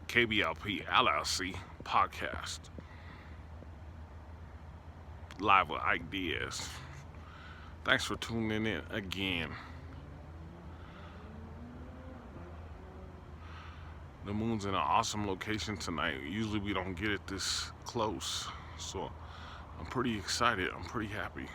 KBLP LLC podcast. Live with Ike Diaz. Thanks for tuning in again. The moon's in an awesome location tonight. Usually we don't get it this close. So I'm pretty excited. I'm pretty happy.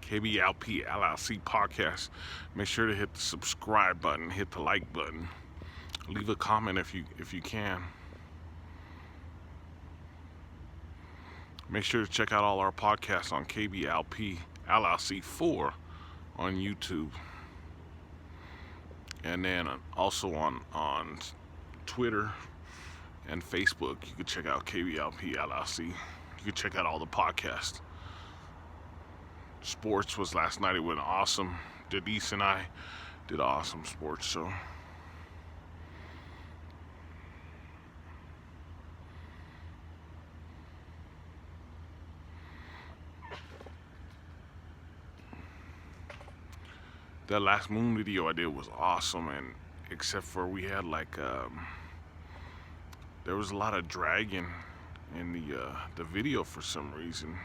KBLP LLC podcast. Make sure to hit the subscribe button, hit the like button, leave a comment if you can. Make sure to check out all our podcasts on KBLP LLC 4 on YouTube, and then also on Twitter and Facebook. You can check out KBLP LLC. You can check out all the podcasts. Sports was last night. It went awesome. Denise and I did an awesome sports show. That last moon video I did was awesome, and except for we had there was a lot of dragging in the video for some reason.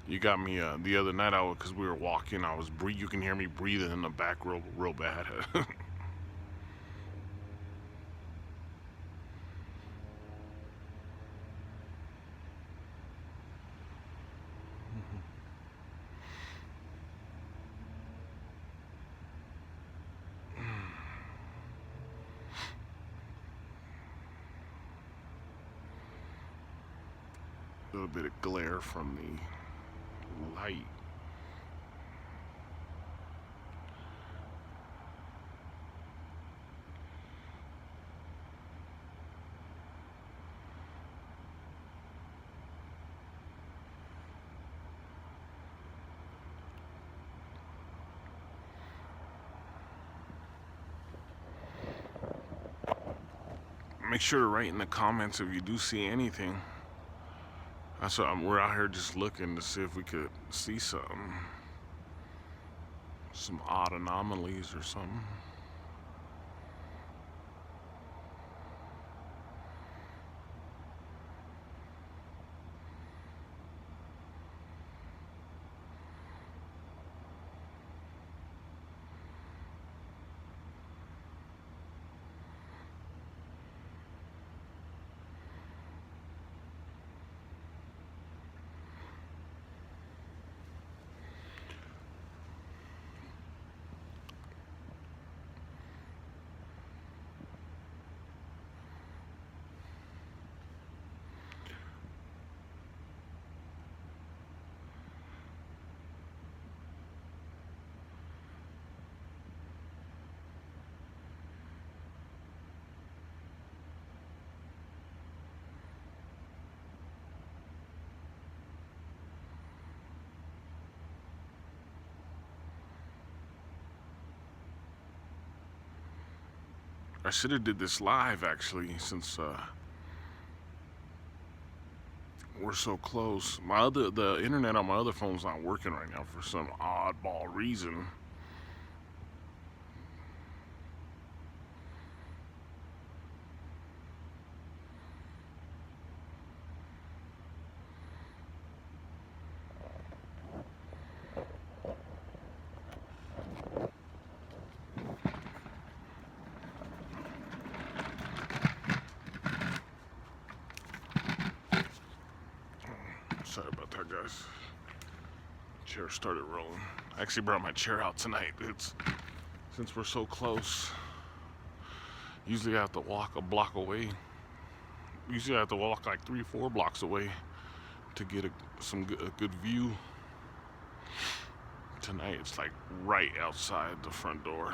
You got me the other night because we were walking. You can hear me breathing in the back real bad. A little bit of glare from the light. Make sure to write in the comments if you do see anything. That's what we're out here just looking to see if we could see some odd anomalies or something. I should have did this live actually, since we're so close. The internet on my other phone's not working right now for some oddball reason. apologize. Chair started rolling. I actually brought my chair out tonight. Since we're so close. Usually I have to walk a block away. Usually I have to walk like 3-4 blocks away to get a good view. Tonight it's like right outside the front door.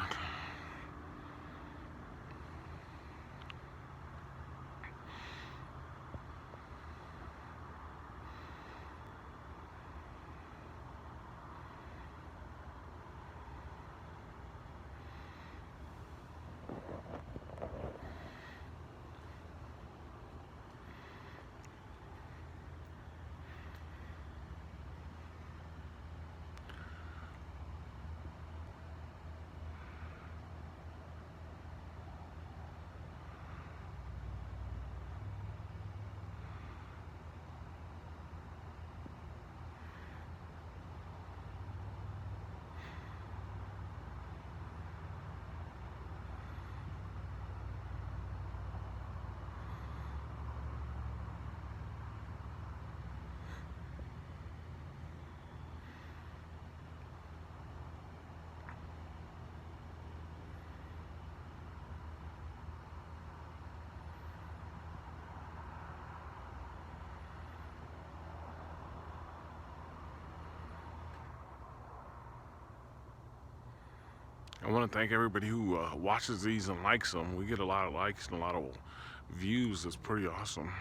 I want to thank everybody who watches these and likes them. We get a lot of likes and a lot of views. It's pretty awesome.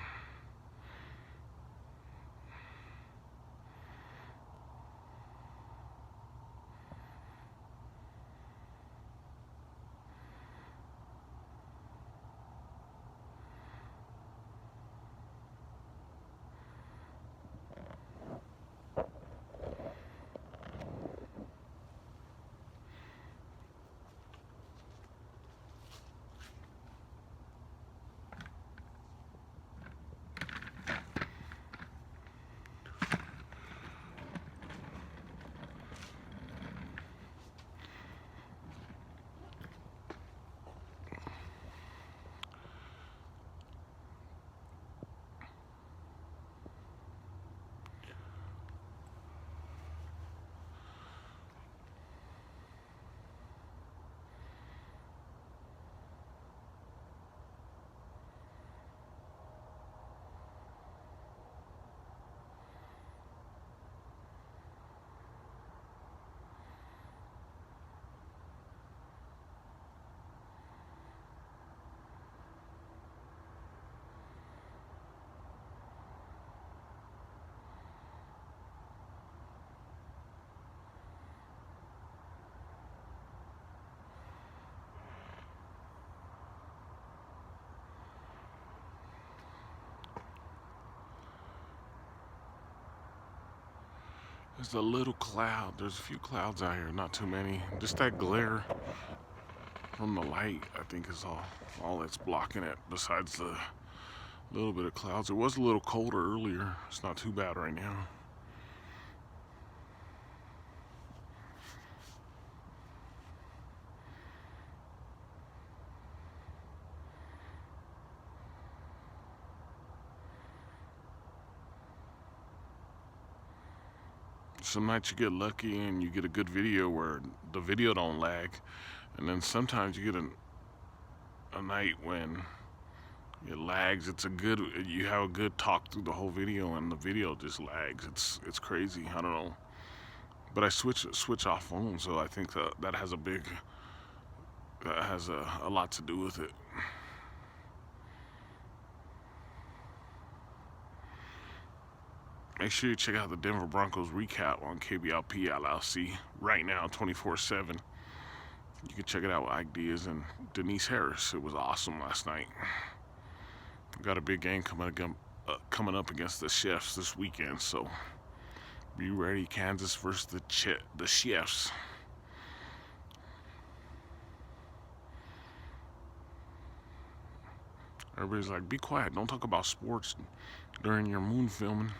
There's a little cloud. There's a few clouds out here, not too many. Just that glare from the light, I think, is all that's blocking it, besides the little bit of clouds. It was a little colder earlier. It's not too bad right now. Some nights you get lucky and you get a good video where the video don't lag, and then sometimes you get a night when it lags. You have a good talk through the whole video and the video just lags. It's crazy. I don't know, but I switch off phone, so I think that has a lot to do with it. Make sure you check out the Denver Broncos recap on KBLP LLC right now, 24/7. You can check it out with Ike Diaz and Denise Harris. It was awesome last night. We got a big game coming up against the Chiefs this weekend, so be ready. Kansas versus the Chiefs. Everybody's like, be quiet. Don't talk about sports during your moon filming.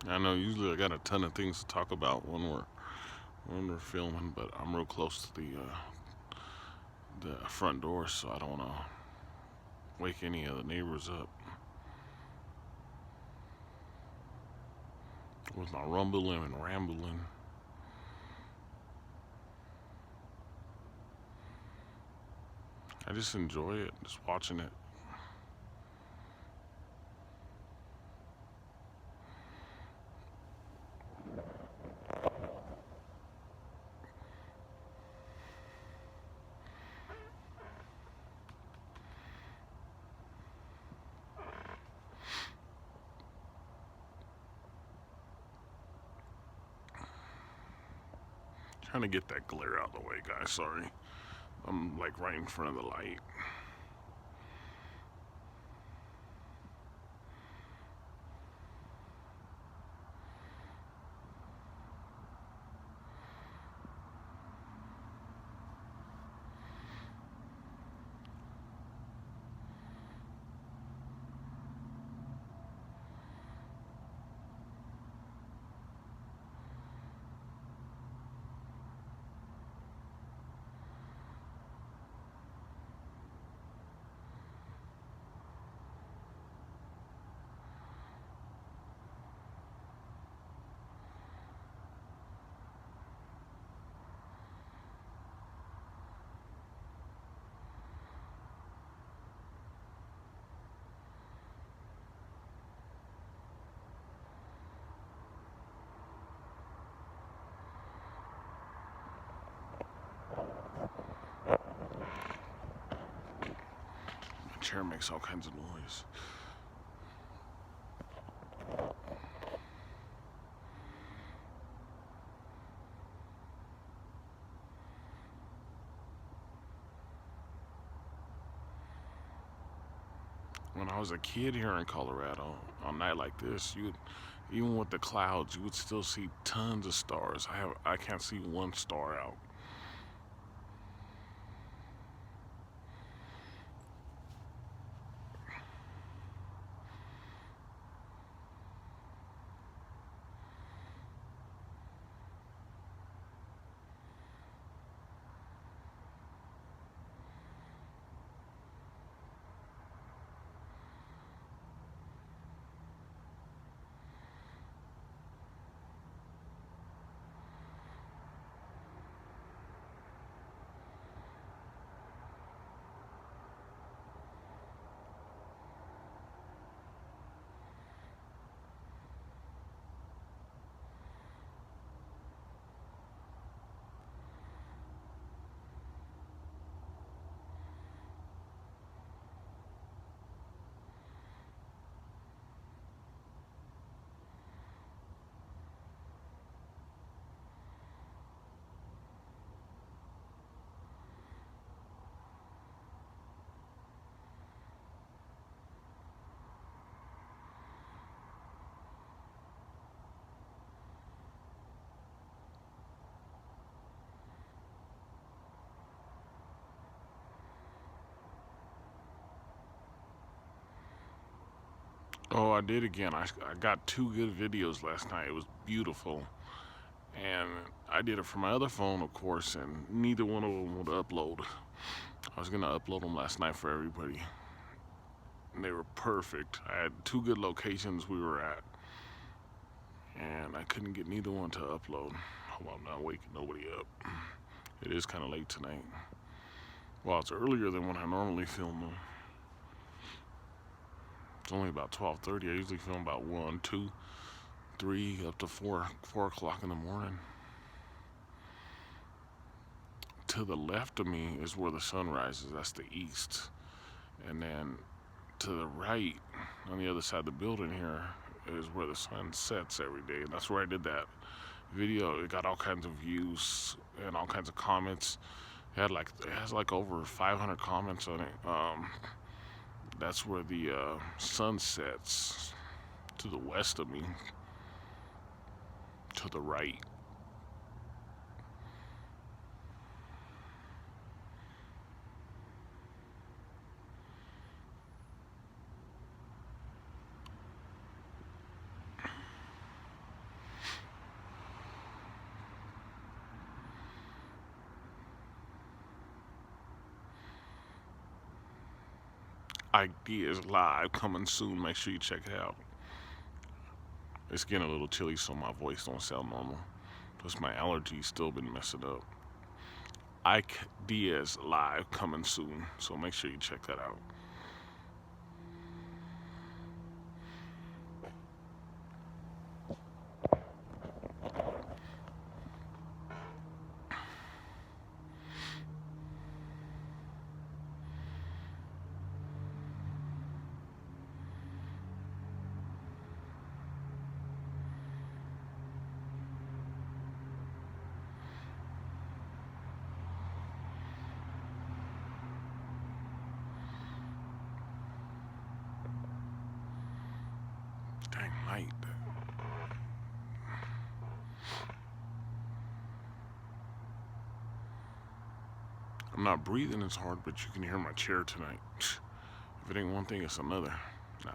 I know usually I got a ton of things to talk about when we're filming, but I'm real close to the front door, so I don't want to wake any of the neighbors up with my rumbling and rambling. I just enjoy it, just watching it. Trying to get that glare out of the way, guys. Sorry. I'm like right in front of the light. My chair makes all kinds of noise. When I was a kid here in Colorado, on a night like this, even with the clouds, you would still see tons of stars. I can't see one star out. Oh, I did again. I got two good videos last night. It was beautiful. And I did it from my other phone, of course, and neither one of them would upload. I was going to upload them last night for everybody. And they were perfect. I had two good locations we were at. And I couldn't get neither one to upload. Well, I'm not waking nobody up. It is kind of late tonight. Well, it's earlier than when I normally film them. It's only about 12:30. I usually film about 1, 2, 3, up to 4 o'clock in the morning. To the left of me is where the sun rises. That's the east. And then to the right, on the other side of the building here, is where the sun sets every day. And that's where I did that video. It got all kinds of views and all kinds of comments. It has like over 500 comments on it. That's where the sun sets, to the west of me, to the right. Ike Diaz live coming soon. Make sure you check it out. It's getting a little chilly, so my voice don't sound normal. Plus my allergies still been messing up. Ike Diaz live coming soon, so make sure you check that out. Dang light. I'm not breathing as hard, but you can hear my chair tonight. If it ain't one thing, it's another. Nah.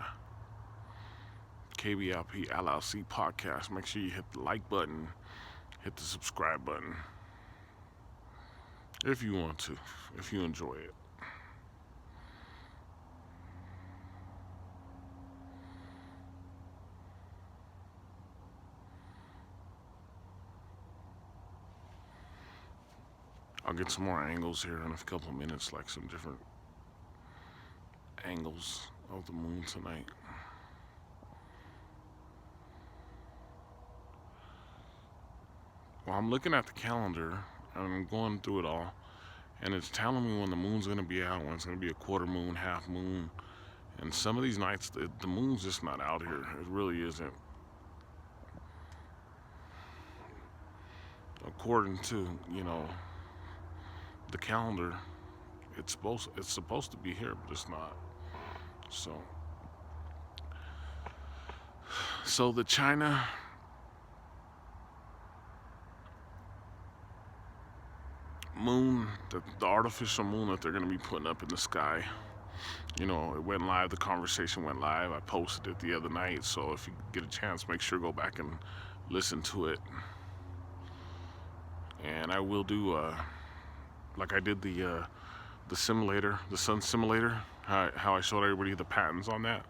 KBLP LLC podcast. Make sure you hit the like button, hit the subscribe button. If you want to, if you enjoy it. I'll get some more angles here in a couple of minutes, like some different angles of the moon tonight. Well, I'm looking at the calendar and I'm going through it all, and it's telling me when the moon's going to be out, when it's going to be a quarter moon, half moon. And some of these nights, the moon's just not out here. It really isn't. According to, the calendar, it's supposed to be here, but it's not. So the China moon, the artificial moon that they're going to be putting up in the sky, it went live. The conversation went live. I posted it the other night, so if you get a chance, make sure to go back and listen to it. And I will do like I did the simulator, the sun simulator, how I showed everybody the patterns on that.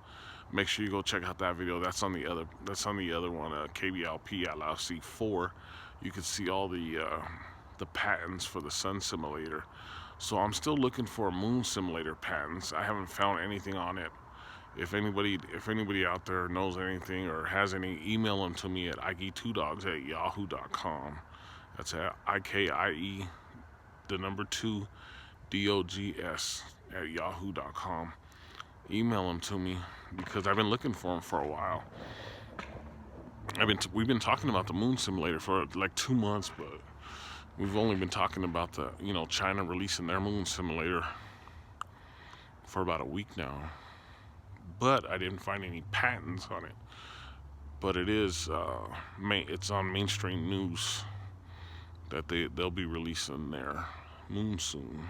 Make sure you go check out that video. That's on the other one, KBLP LLC 4. You can see all the patents for the sun simulator. So I'm still looking for moon simulator patents. I haven't found anything on it. If anybody out there knows anything or has any, email them to me at Ike2Dogs@yahoo.com. That's at IKIE, the number 2, DOGS at yahoo.com. Email them to me because I've been looking for them for a while. We've been talking about the moon simulator for like 2 months, but we've only been talking about the, China releasing their moon simulator for about a week now. But I didn't find any patents on it. But it is, it's on mainstream news that they'll be releasing their moon soon.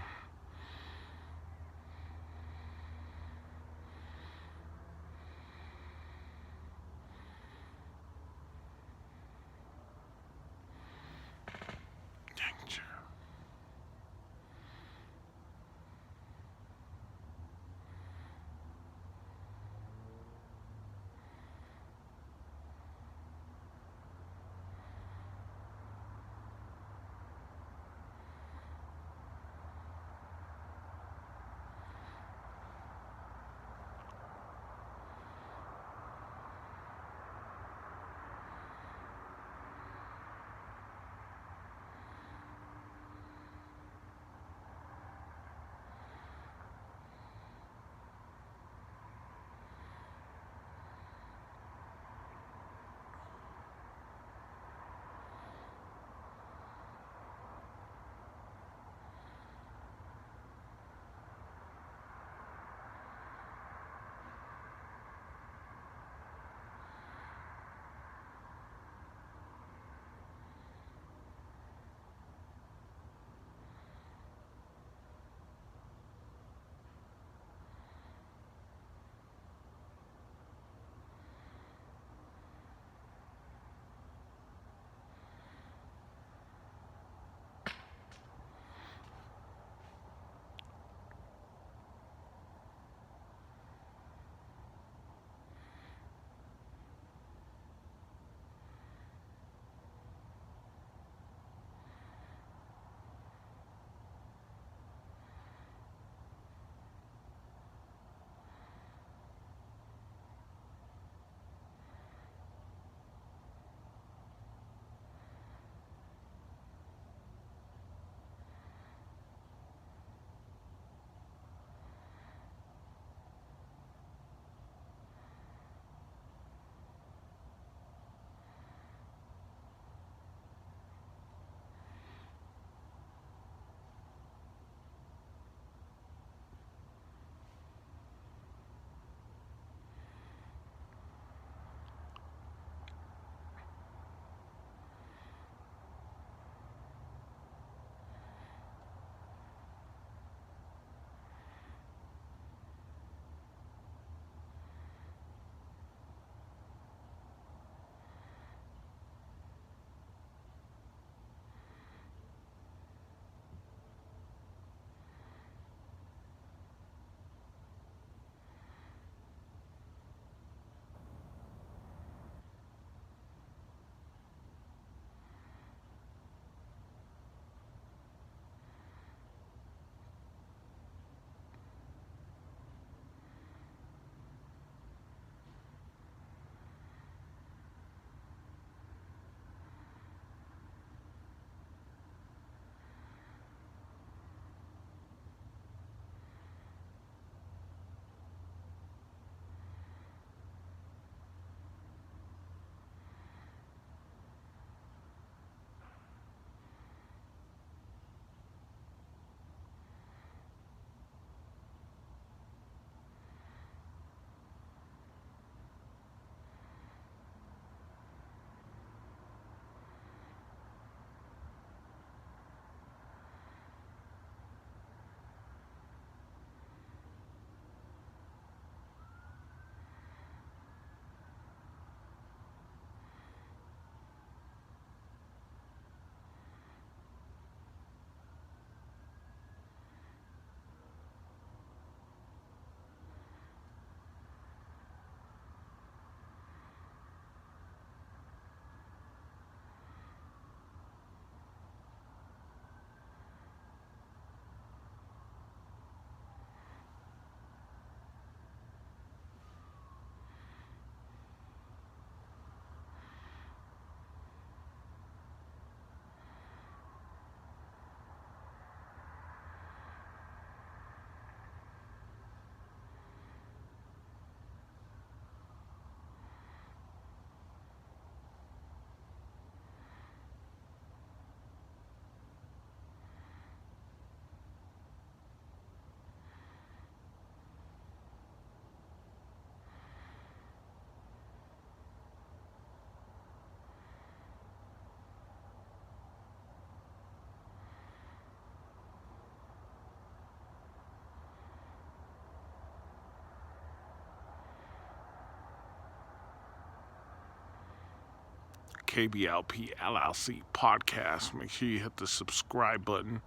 KBLP LLC podcast. Make sure you hit the subscribe button,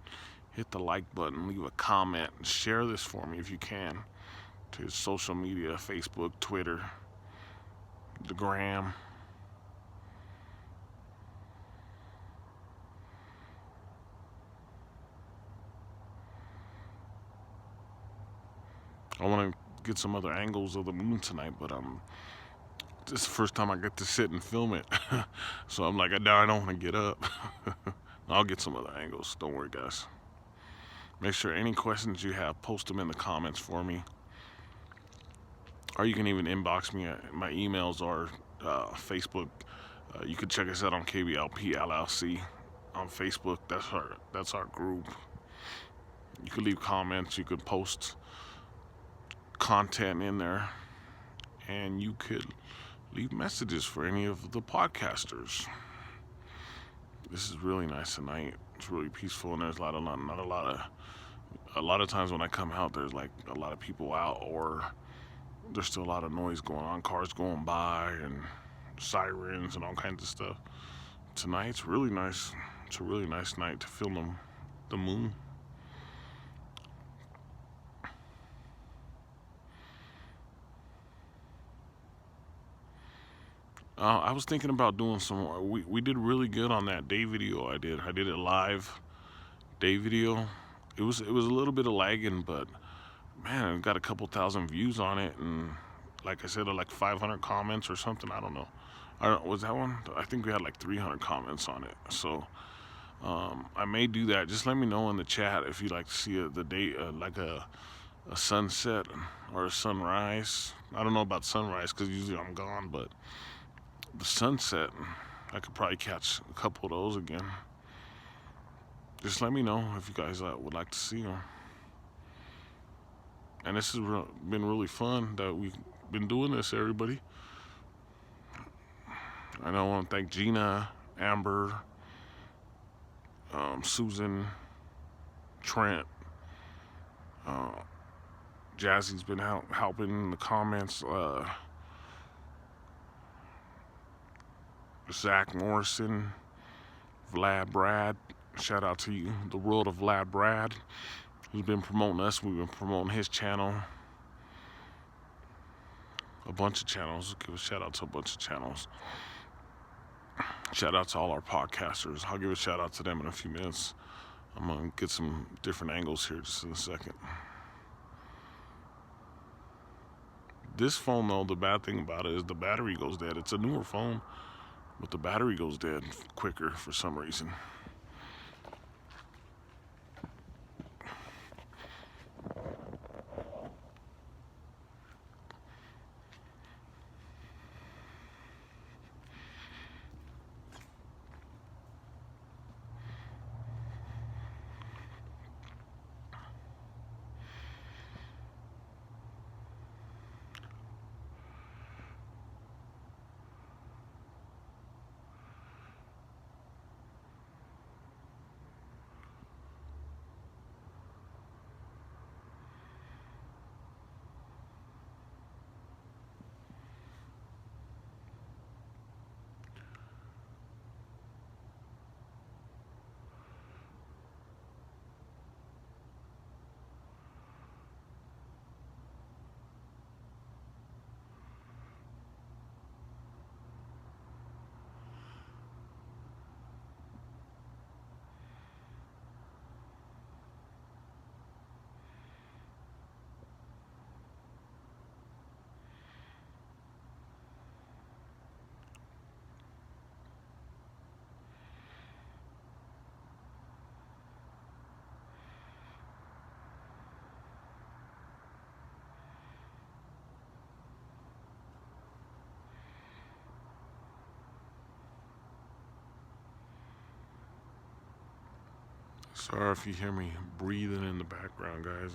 hit the like button, leave a comment, and share this for me if you can to social media, Facebook, Twitter, the gram. I want to get some other angles of the moon tonight, but this is the first time I get to sit and film it. So I'm like, now I don't want to get up. I'll get some other angles. Don't worry, guys. Make sure any questions you have, post them in the comments for me. Or you can even inbox me. My emails are Facebook. You can check us out on KBLP LLC on Facebook. That's our group. You could leave comments. You could post content in there, and you could leave messages for any of the podcasters. This is really nice tonight. It's really peaceful, and there's a lot of times when I come out, there's like a lot of people out, or there's still a lot of noise going on, cars going by and sirens and all kinds of stuff. Tonight it's really nice. It's a really nice night to film the moon. I was thinking about doing some more. We did really good on that day video I did. I did a live day video. It was a little bit of lagging, but man, it got a couple thousand views on it, and like I said, like 500 comments or something. I don't know. Was that one? I think we had like 300 comments on it. So I may do that. Just let me know in the chat if you'd like to see the day, like a sunset or a sunrise. I don't know about sunrise because usually I'm gone, but the sunset, I could probably catch a couple of those again. Just let me know if you guys would like to see them. And this has been really fun that we've been doing this, everybody. And I want to thank Gina, Amber, Susan, Trent. Jazzy's been helping in the comments. Zach Morrison, Vlad Brad. Shout out to you, the world of Vlad Brad, who's been promoting us. We've been promoting his channel. A bunch of channels. Give a shout out to a bunch of channels. Shout out to all our podcasters. I'll give a shout out to them in a few minutes. I'm going to get some different angles here just in a second. This phone, though, the bad thing about it is the battery goes dead. It's a newer phone, but the battery goes dead quicker for some reason. Sorry if you hear me breathing in the background, guys.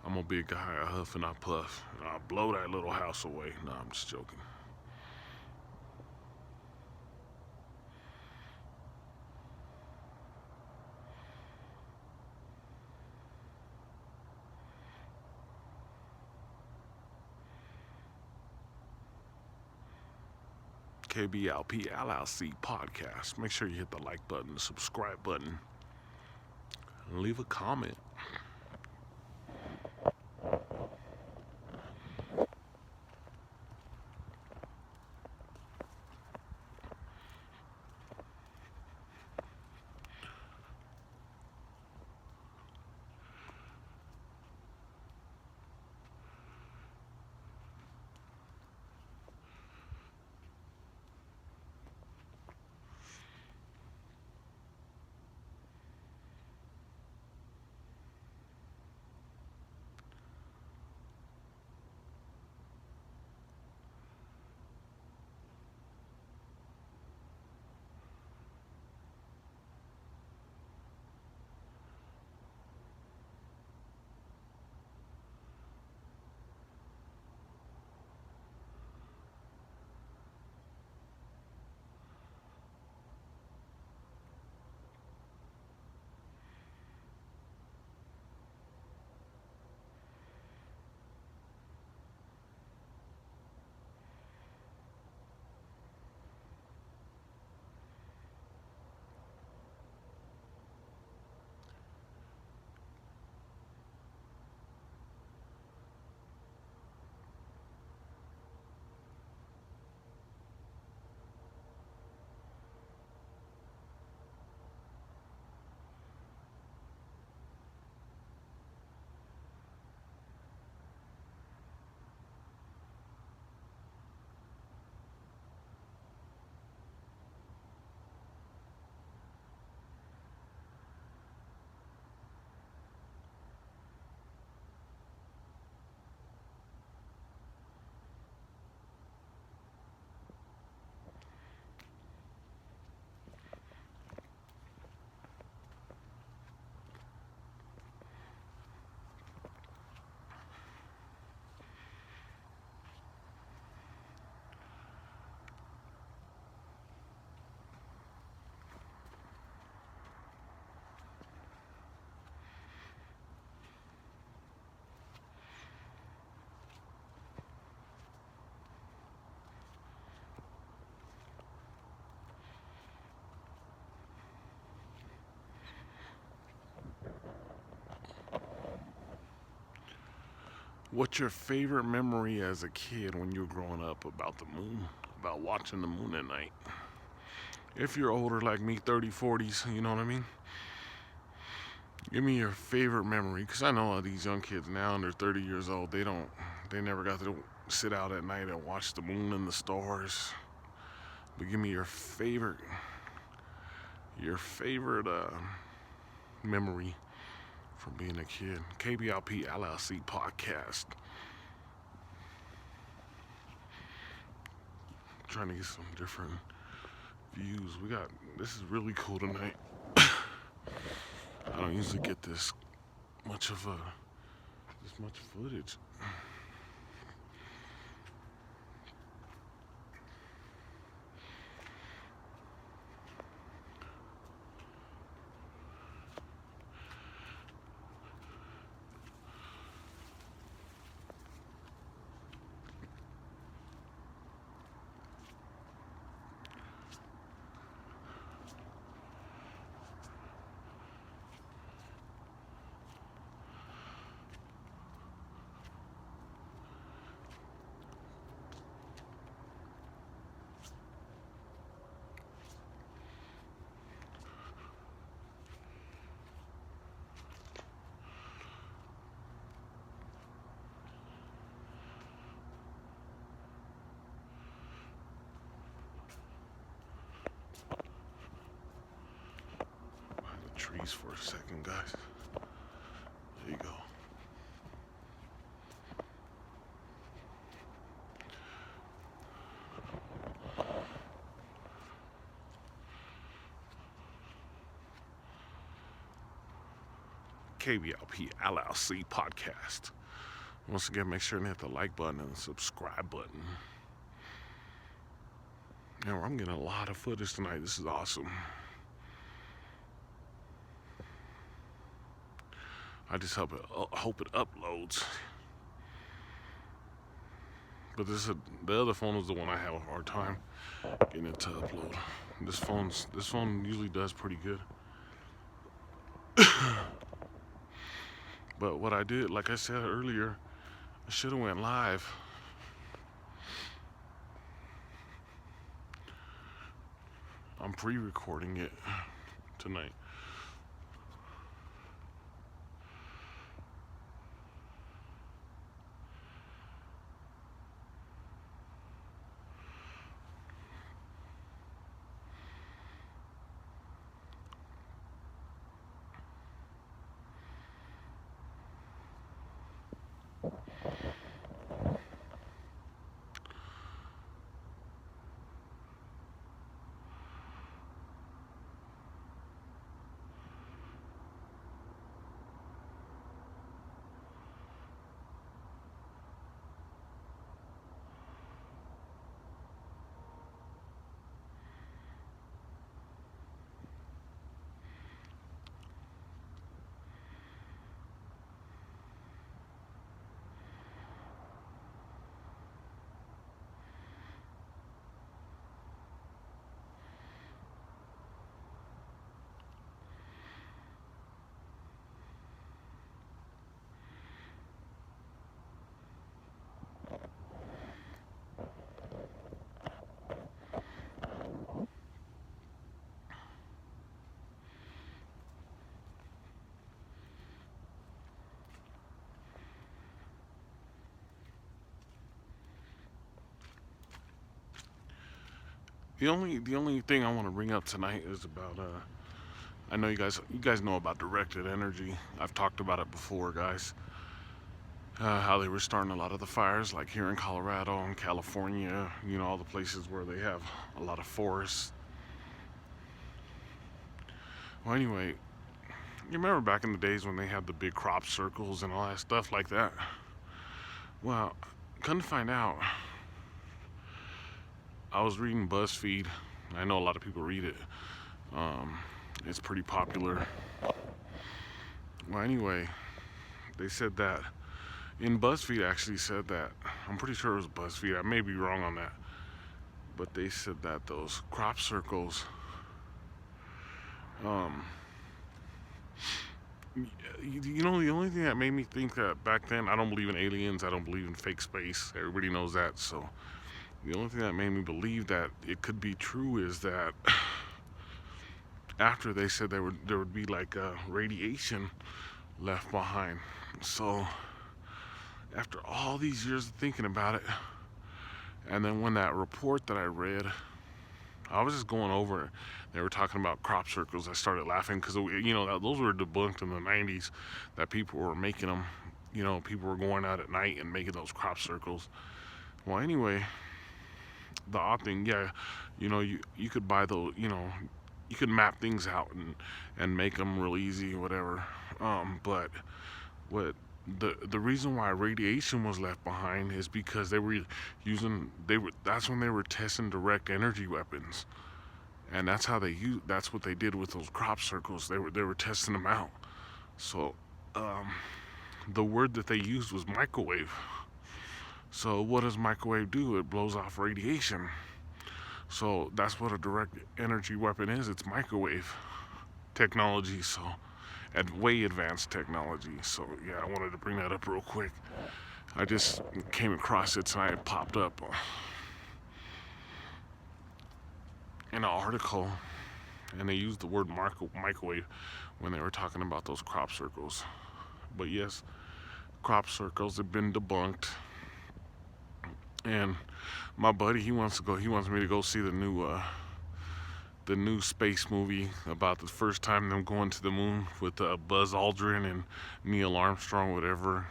I'm a big guy. I huff and I puff. And I'll blow that little house away. No, I'm just joking. KBLP LLC podcast. Make sure you hit the like button, the subscribe button, and leave a comment. What's your favorite memory as a kid when you were growing up about the moon? About watching the moon at night? If you're older like me, 30s, 40s, you know what I mean? Give me your favorite memory, because I know all these young kids now, and they're 30 years old, they never got to sit out at night and watch the moon and the stars. But give me your favorite memory from being a kid. KBLP LLC podcast. Trying to get some different views. This is really cool tonight. I don't usually get this much footage. Trees for a second, guys. There you go. KBLP LLC podcast. Once again, make sure to hit the like button and the subscribe button. Now, I'm getting a lot of footage tonight. This is awesome. I just hope it uploads. But the other phone is the one I have a hard time getting it to upload. This phone usually does pretty good. But what I did, like I said earlier, I should have went live. I'm pre-recording it tonight. The only thing I want to bring up tonight is about I know you guys know about directed energy. I've talked about it before, guys. How they were starting a lot of the fires, like here in Colorado and California. You know, all the places where they have a lot of forests. Well, anyway, you remember back in the days when they had the big crop circles and all that stuff like that? Well, come to find out, I was reading BuzzFeed. I know a lot of people read it. It's pretty popular. Well, anyway, they said that in BuzzFeed actually said that, I'm pretty sure it was BuzzFeed, I may be wrong on that, but they said that those crop circles, you know, the only thing that made me think that back then, I don't believe in aliens, I don't believe in fake space, everybody knows that, so the only thing that made me believe that it could be true is that after they said there would be like radiation left behind. So after all these years of thinking about it, and then when that report that I read, I was just going over it. They were talking about crop circles. I started laughing because, you know, those were debunked in the 90s, that people were making them. You know, people were going out at night and making those crop circles. Well, anyway, the odd thing, yeah, you know, you could buy those, you know, you could map things out and make them real easy, whatever. But what the reason why radiation was left behind is because that's when they were testing direct energy weapons, and that's what they did with those crop circles. They were testing them out. So the word that they used was microwave. So what does microwave do? It blows off radiation. So that's what a direct energy weapon is. It's microwave technology. So way advanced technology. So yeah, I wanted to bring that up real quick. I just came across it tonight. It popped up in an article, and they used the word microwave when they were talking about those crop circles. But yes, crop circles have been debunked. And my buddy, he wants me to go see the new space movie about the first time them going to the moon with Buzz Aldrin and Neil Armstrong, whatever.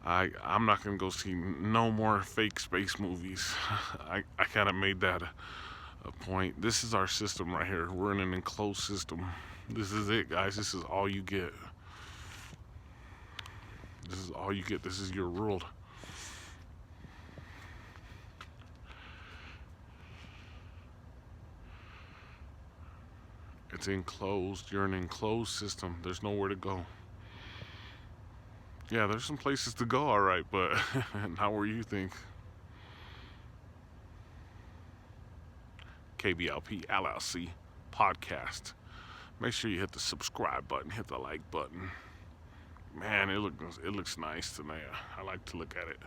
I'm not gonna go see no more fake space movies. I kind of made that a point. This is our system right here. We're in an enclosed system. This is it, guys. This is all you get. This is all you get. This is your world. It's enclosed. You're in an enclosed system. There's nowhere to go. Yeah, there's some places to go, all right, but not where you think. KBLP LLC podcast. Make sure you hit the subscribe button, hit the like button. Man, it looks nice tonight. I like to look at it.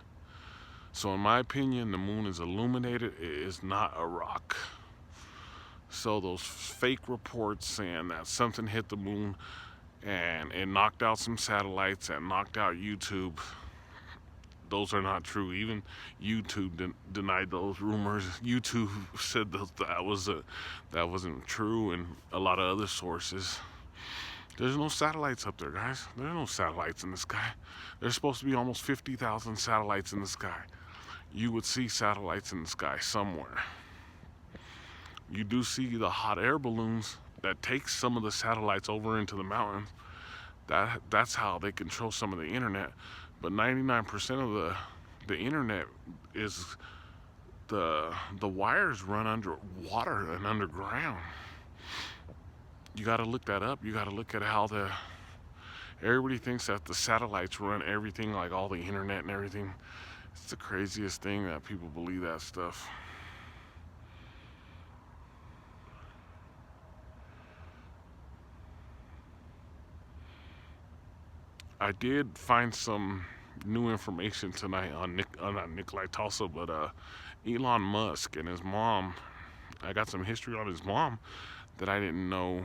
So in my opinion, the moon is illuminated. It is not a rock. So those fake reports saying that something hit the moon and it knocked out some satellites and knocked out YouTube, those are not true. Even YouTube denied those rumors. YouTube said that wasn't true, and a lot of other sources. There's no satellites up there, guys. There are no satellites in the sky. There's supposed to be almost 50,000 satellites in the sky. You would see satellites in the sky somewhere. You do see the hot air balloons that take some of the satellites over into the mountains. That's how they control some of the internet. But 99% of the internet is the wires run under water and underground. You got to look that up. You got to look at how everybody thinks that the satellites run everything, like all the internet and everything. It's the craziest thing that people believe that stuff. I did find some new information tonight on not Nikolai Tulsa, but Elon Musk and his mom. I got some history on his mom that I didn't know.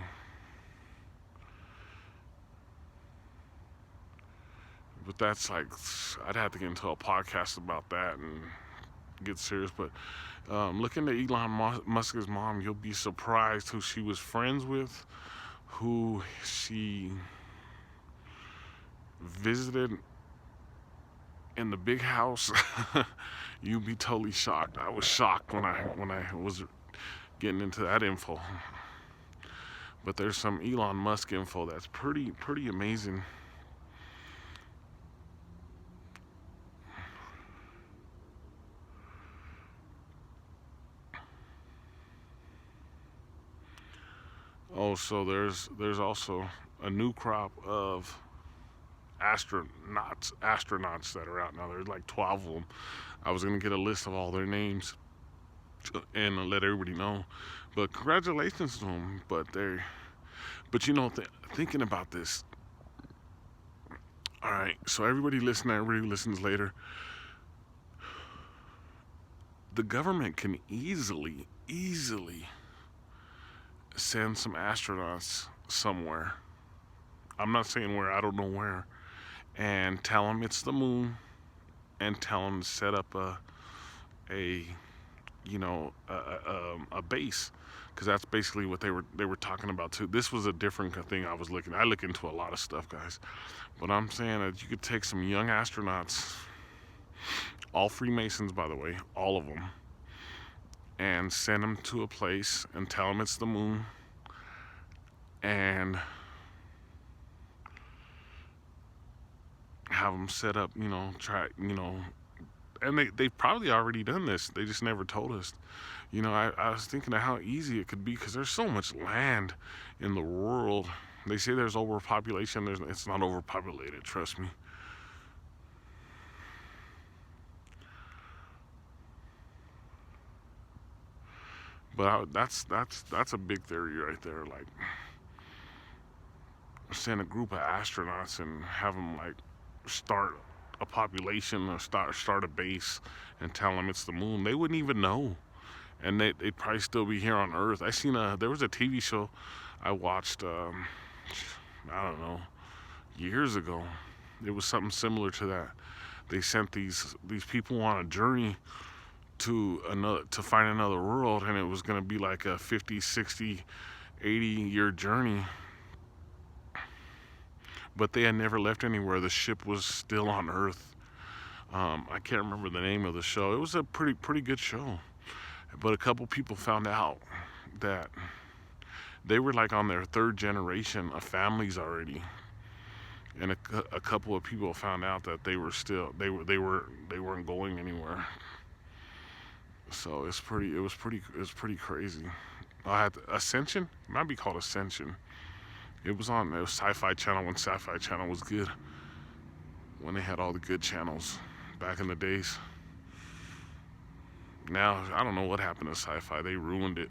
But that's like, I'd have to get into a podcast about that and get serious. But looking at Elon Musk's mom, you'll be surprised who she was friends with, who she visited in the big house. You'd be totally shocked. I was shocked when I was getting into that info. But there's some Elon Musk info that's pretty amazing. Oh, so there's also a new crop of astronauts that are out now. There's like 12 of them. I was gonna get a list of all their names and let everybody know. But congratulations to them. But you know, thinking about this. All right, so everybody who listens later. The government can easily send some astronauts somewhere. I'm not saying where, I don't know where. And tell them it's the moon, and tell them to set up a base, because that's basically what they were talking about too. This was a different thing I was looking. I look into a lot of stuff, guys, but I'm saying that you could take some young astronauts, all Freemasons, by the way, all of them, and send them to a place and tell them it's the moon, and have them set up, and they've probably already done this. They just never told us. I was thinking of how easy it could be, because there's so much land in the world. They say there's overpopulation. It's not overpopulated, trust me. But that's a big theory right there. Like, send a group of astronauts and have them like start a population or start a base and tell them it's the moon. They wouldn't even know, and they'd probably still be here on Earth. There was a TV show I watched, I don't know, years ago. It was something similar to that. They sent these people on a journey to find another world, and it was going to be like a 50, 60, 80-year journey. But they had never left anywhere. The ship was still on Earth. I can't remember the name of the show. It was a pretty good show. But a couple people found out that they were like on their third generation of families already. And a couple of people found out that they weren't going anywhere. So it was pretty crazy. I had Ascension. It might be called Ascension. It was Sci-Fi Channel when Sci-Fi Channel was good. When they had all the good channels back in the days. Now, I don't know what happened to Sci-Fi. They ruined it.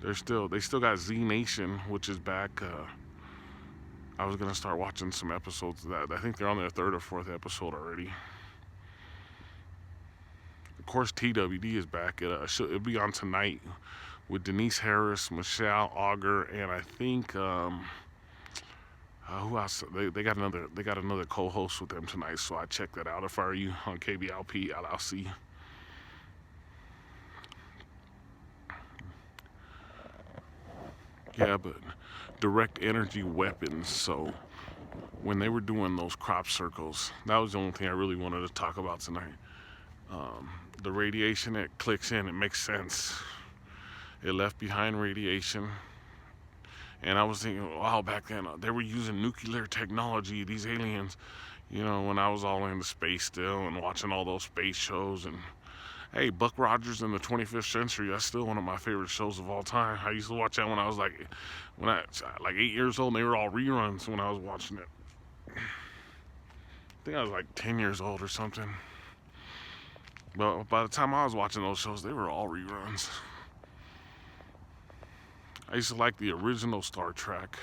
They still got Z Nation, which is back. I was gonna start watching some episodes of that. I think they're on their third or fourth episode already. Of course, TWD is back. It'll be on tonight with Denise Harris, Michelle Auger, and I think who else? They got another co-host with them tonight. So I check that out if I were you on KBLP LLC. Yeah, but direct energy weapons. So when they were doing those crop circles, that was the only thing I really wanted to talk about tonight. The radiation, it clicks in, it makes sense. It left behind radiation. And I was thinking, a while back then, they were using nuclear technology, these aliens, when I was all into space still and watching all those space shows. And hey, Buck Rogers in the 25th Century, that's still one of my favorite shows of all time. I used to watch that when I was like 8 years old, and they were all reruns when I was watching it. I think I was like 10 years old or something. But by the time I was watching those shows, they were all reruns. I used to like the original Star Trek.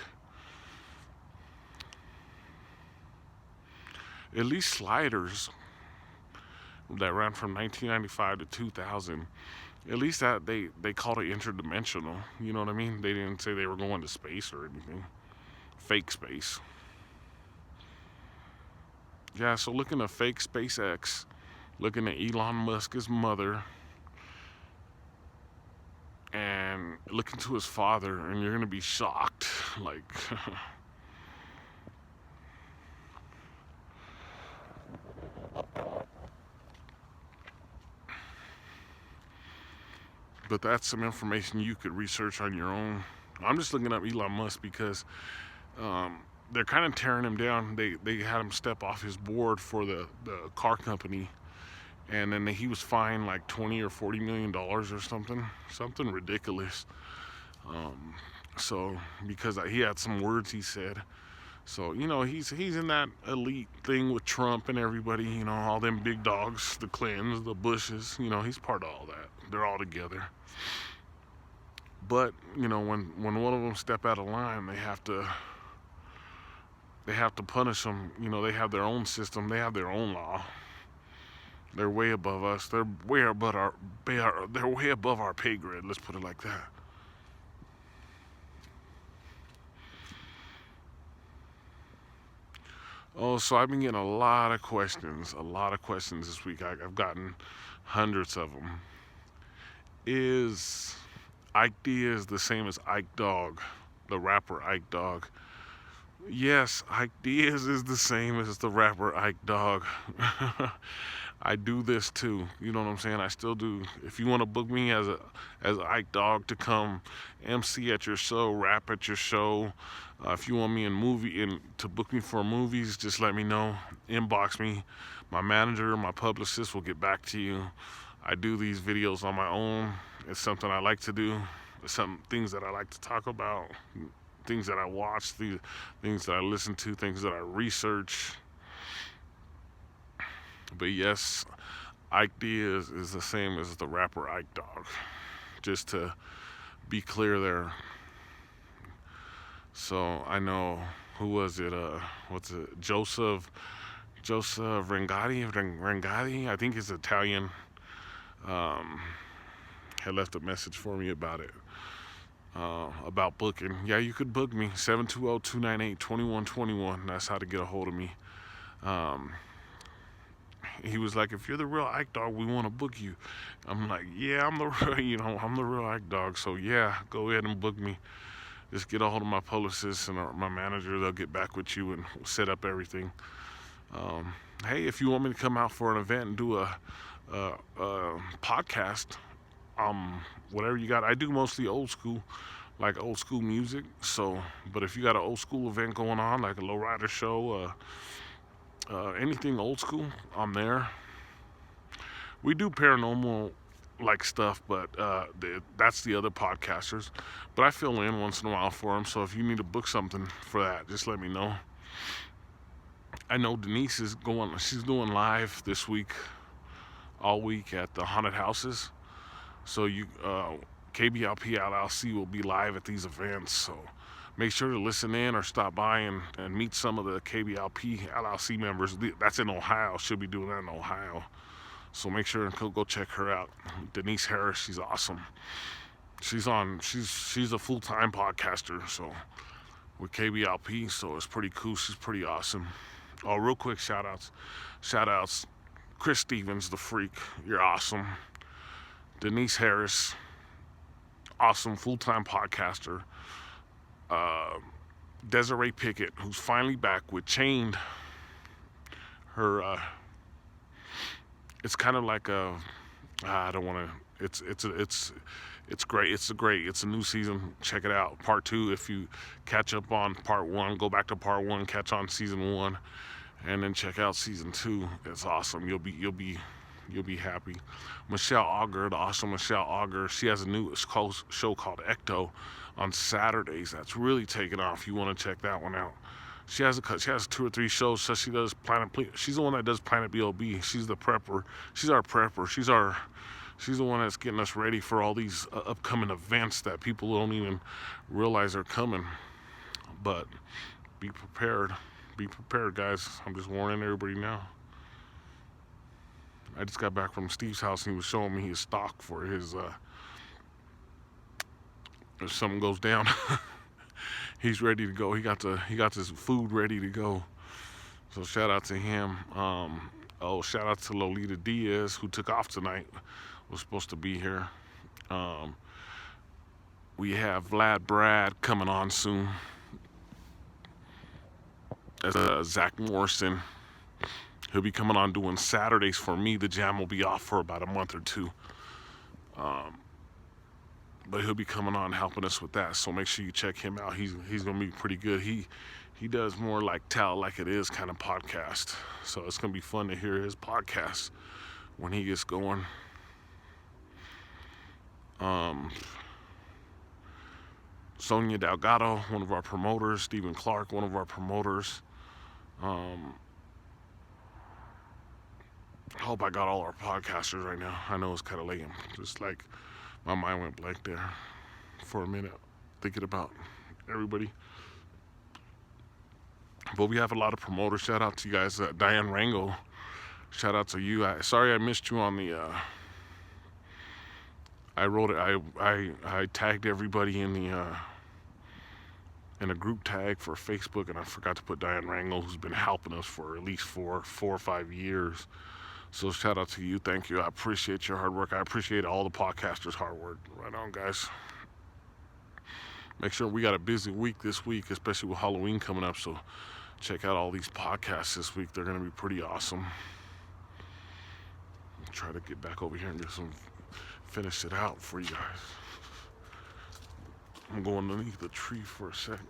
At least Sliders, that ran from 1995 to 2000. At least that they called it interdimensional. You know what I mean? They didn't say they were going to space or anything. Fake space. Yeah, so looking at fake SpaceX, looking at Elon Musk's mother, and looking to his father, and you're gonna be shocked. Like, but that's some information you could research on your own. I'm just looking up Elon Musk because they're kind of tearing him down. They had him step off his board for the car company, and then he was fined like 20 or 40 million dollars or something ridiculous. So because he had some words he said. So he's in that elite thing with Trump and everybody. All them big dogs, the Clintons, the Bushes. He's part of all that. They're all together. But when one of them step out of line, they have to punish them. They have their own system. They have their own law. They're way above us. They're way above our pay grade. Let's put it like that. Oh, so I've been getting a lot of questions this week. I've gotten hundreds of them. Is Ike Diaz the same as Ike Dog, the rapper Ike Dog? Yes, Ike Diaz is the same as the rapper Ike Dog. I do this too. You know what I'm saying? I still do. If you want to book me as Ike Dog to come MC at your show, rap at your show, if you want me to book me for movies, just let me know. Inbox me. My manager, my publicist will get back to you. I do these videos on my own. It's something I like to do. It's some things that I like to talk about. Things that I watch, things that I listen to, things that I research. But yes, Ike Diaz is the same as the rapper Ike Dog. Just to be clear there. So I know, who was it? Joseph Rengatti. I think he's Italian. Had left a message for me about it. About booking. Yeah, you could book me. 720-298-2121. That's how to get a hold of me. He was like, if you're the real Ike Dog, we want to book you. I'm like, yeah, I'm the real Ike Dog. So yeah, go ahead and book me. Just get a hold of my publicist and my manager. They'll get back with you and set up everything. Hey, if you want me to come out for an event and do a podcast, whatever you got. I do mostly old school music. So, but if you got an old school event going on, like a lowrider show, anything old school, I'm there. We do paranormal like stuff, but that's the other podcasters. But I fill in once in a while for them. So if you need to book something for that, just let me know. I know Denise is she's doing live this week, all week at the haunted houses. So KBLP LLC will be live at these events, so make sure to listen in or stop by and meet some of the KBLP LLC members. That's in Ohio. She'll be doing that in Ohio. So make sure and go check her out. Denise Harris, she's awesome. She's a full-time podcaster, so with KBLP, so it's pretty cool. She's pretty awesome. Oh, real quick shout outs. Chris Stevens, the freak, you're awesome. Denise Harris, awesome full-time podcaster. Desiree Pickett, who's finally back with Chained. Her, it's kind of like a, I don't want to. It's great. It's a new season. Check it out. Part 2. If you catch up on part 1, go back to part 1, catch on season 1, and then check out season 2. It's awesome. You'll be happy. Michelle Auger, the awesome Michelle Auger, she has a new show called Ecto on Saturdays. That's really taken off. You want to check that one out. She has 2 or 3 shows. So she does she's the one that does Planet BOB. She's the prepper. She's our prepper. She's the one that's getting us ready for all these upcoming events that people don't even realize are coming. But be prepared. Be prepared, guys. I'm just warning everybody now. I just got back from Steve's house and he was showing me his stock for his, if something goes down, he's ready to go. He got his food ready to go. So shout out to him. Shout out to Lolita Diaz, who took off tonight. Was supposed to be here. We have Vlad Brad coming on soon. As Zach Morrison. He'll be coming on doing Saturdays for me. The jam will be off for about a month or 2. But he'll be coming on helping us with that. So make sure you check him out. He's gonna be pretty good. He does more like Tell Like It Is kind of podcast. So it's gonna be fun to hear his podcast when he gets going. Sonia Delgado, one of our promoters. Stephen Clark, one of our promoters. I hope I got all our podcasters right now. I know it's kind of late. Just like my mind went blank there for a minute, thinking about everybody. But we have a lot of promoters. Shout out to you guys. Diane Rango, shout out to you. Sorry I missed you on the, I wrote it, I tagged everybody in the, in a group tag for Facebook, and I forgot to put Diane Rango, who's been helping us for at least 4 or 5 years. So shout out to you. Thank you. I appreciate your hard work. I appreciate all the podcasters' hard work. Right on, guys. Make sure we got a busy week this week, especially with Halloween coming up. So check out all these podcasts this week. They're going to be pretty awesome. I'll try to get back over here and finish it out for you guys. I'm going underneath the tree for a second.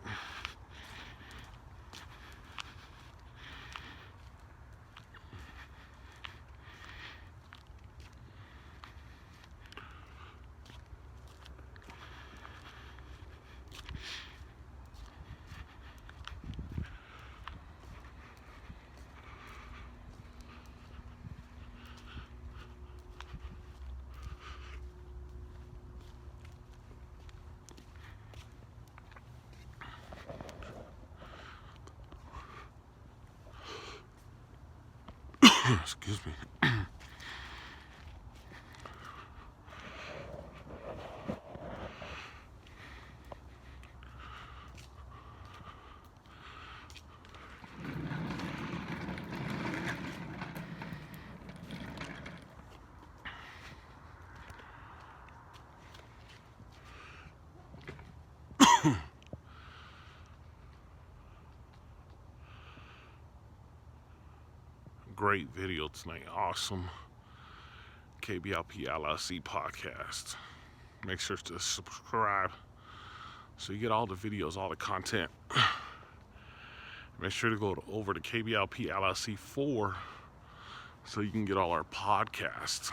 Excuse me. Great video tonight. Awesome. KBLP LLC podcast. Make sure to subscribe so you get all the videos, all the content. Make sure to go over to KBLP LLC 4 so you can get all our podcasts.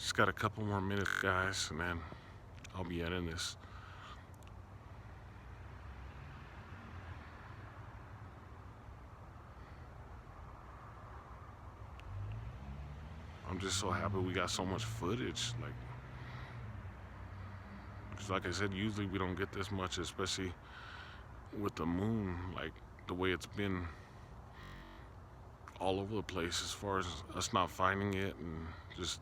Just got a couple more minutes, guys, and then I'll be ending this. I'm just so happy we got so much footage. Because like I said, usually we don't get this much, especially with the moon, like the way it's been all over the place as far as us not finding it and just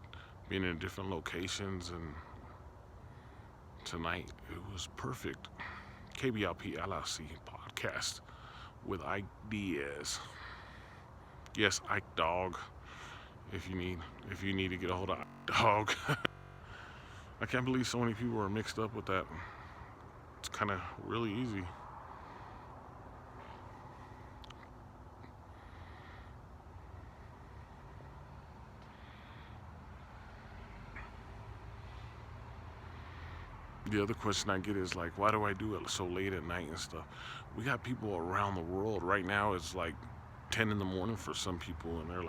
being in different locations. And tonight it was perfect. KBLP LLC podcast with Ike Diaz. Yes, Ike Dog. If you need to get a hold of Ike Dog. I can't believe so many people are mixed up with that. It's kind of really easy. The other question I get is like, why do I do it so late at night and stuff? We got people around the world. Right now it's like 10 in the morning for some people, and they're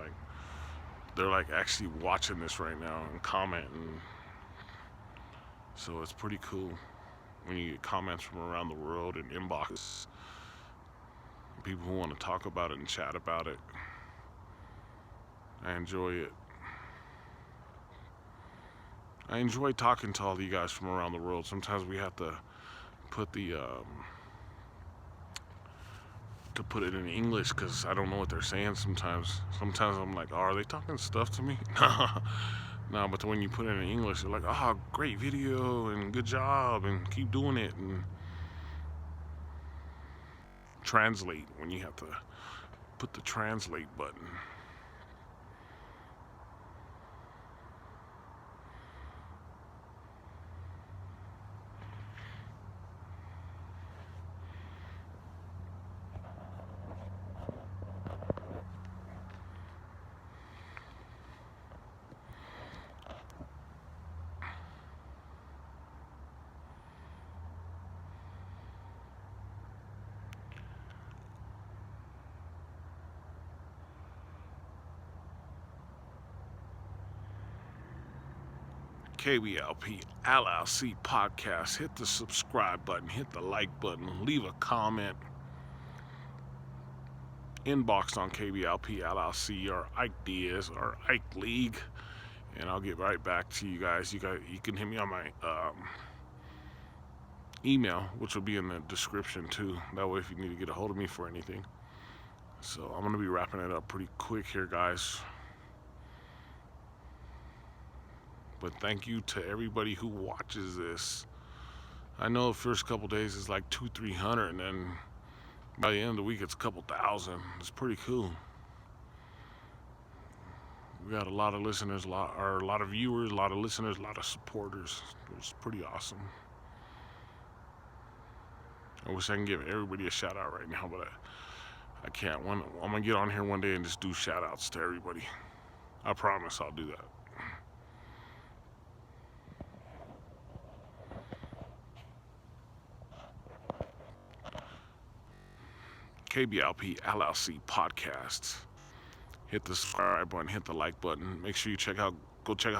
like actually watching this right now and commenting. So it's pretty cool when you get comments from around the world and inboxes. People who want to talk about it and chat about it. I enjoy it. I enjoy talking to all of you guys from around the world. Sometimes we have to put put it in English because I don't know what they're saying sometimes. Sometimes I'm like, oh, are they talking stuff to me? No, but when you put it in English, they're like, oh, great video and good job and keep doing it. And translate when you have to put the translate button. KBLP LLC podcast. Hit the subscribe button, hit the like button, leave a comment, inbox on KBLP LLC or Ike Diaz or Ike League, and I'll get right back to you guys. You can hit me on my email, which will be in the description too. That way, if you need to get a hold of me for anything. So I'm gonna be wrapping it up pretty quick here, guys. But thank you to everybody who watches this. I know the first couple days is like 200-300, and then by the end of the week it's a couple thousand. It's pretty cool. We got a lot of listeners, a lot of viewers, a lot of listeners, a lot of supporters. It's pretty awesome. I wish I can give everybody a shout out right now, but I can't. I'm gonna get on here one day and just do shout outs to everybody. I promise I'll do that. KBLP LLC podcasts. Hit the subscribe button, hit the like button. Make sure you go check out